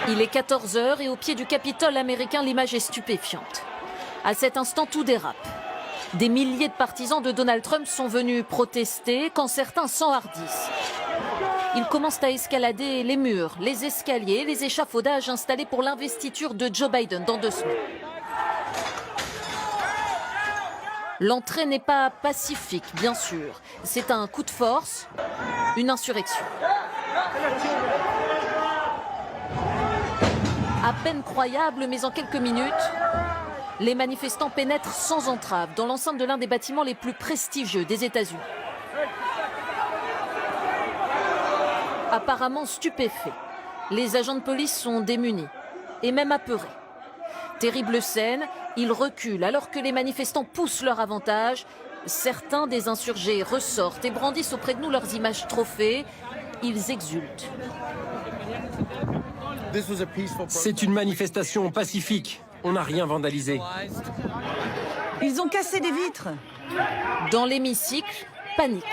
Il est 14 h et au pied du Capitole américain, l'image est stupéfiante. À cet instant, tout dérape. Des milliers de partisans de Donald Trump sont venus protester quand certains s'enhardissent. Ils commencent à escalader les murs, les escaliers, les échafaudages installés pour l'investiture de Joe Biden dans 2 semaines. L'entrée n'est pas pacifique, bien sûr. C'est un coup de force, une insurrection. À peine croyable, mais en quelques minutes, les manifestants pénètrent sans entrave dans l'enceinte de l'un des bâtiments les plus prestigieux des États-Unis. Apparemment stupéfaits, les agents de police sont démunis et même apeurés. Terrible scène, ils reculent alors que les manifestants poussent leur avantage. Certains des insurgés ressortent et brandissent auprès de nous leurs images trophées. Ils exultent. C'est une manifestation pacifique. On n'a rien vandalisé. Ils ont cassé des vitres. Dans l'hémicycle, panique.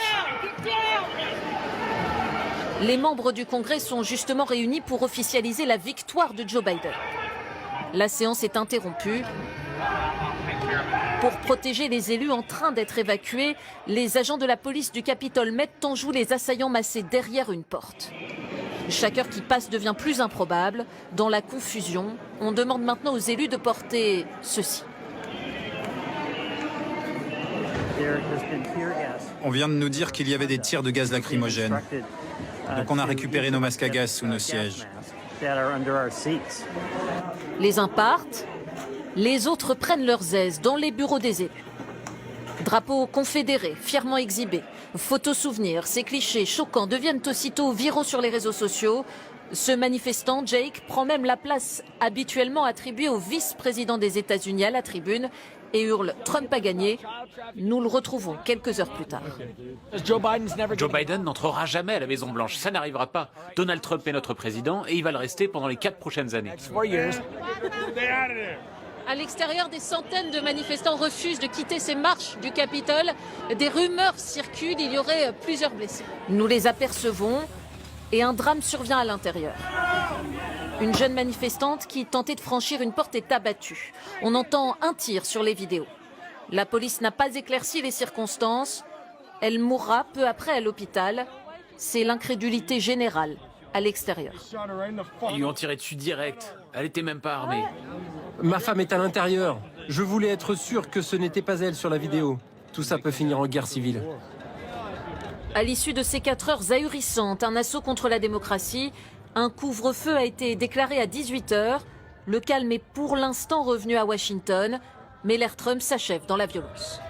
Les membres du Congrès sont justement réunis pour officialiser la victoire de Joe Biden. La séance est interrompue. Pour protéger les élus en train d'être évacués, les agents de la police du Capitole mettent en joue les assaillants massés derrière une porte. Chaque heure qui passe devient plus improbable. Dans la confusion, on demande maintenant aux élus de porter ceci. On vient de nous dire qu'il y avait des tirs de gaz lacrymogène. Donc on a récupéré nos masques à gaz sous nos sièges. Les uns partent, les autres prennent leurs aises dans les bureaux des élus. Drapeaux confédérés, fièrement exhibés, photos souvenirs, ces clichés choquants deviennent aussitôt viraux sur les réseaux sociaux. Ce manifestant, Jake, prend même la place habituellement attribuée au vice-président des États-Unis à la tribune et hurle « Trump a gagné ». Nous le retrouvons quelques heures plus tard. Joe Biden n'entrera jamais à la Maison-Blanche, ça n'arrivera pas. Donald Trump est notre président et il va le rester pendant les 4 prochaines années. À l'extérieur, des centaines de manifestants refusent de quitter ces marches du Capitole. Des rumeurs circulent, il y aurait plusieurs blessés. Nous les apercevons et un drame survient à l'intérieur. Une jeune manifestante qui tentait de franchir une porte est abattue. On entend un tir sur les vidéos. La police n'a pas éclairci les circonstances. Elle mourra peu après à l'hôpital. C'est l'incrédulité générale à l'extérieur. Ils lui ont tiré dessus direct. Elle était même pas armée. Ma femme est à l'intérieur. Je voulais être sûr que ce n'était pas elle sur la vidéo. Tout ça peut finir en guerre civile. À l'issue de ces 4 heures ahurissantes, un assaut contre la démocratie, un couvre-feu a été déclaré à 18 h. Le calme est pour l'instant revenu à Washington, mais l'ère Trump s'achève dans la violence.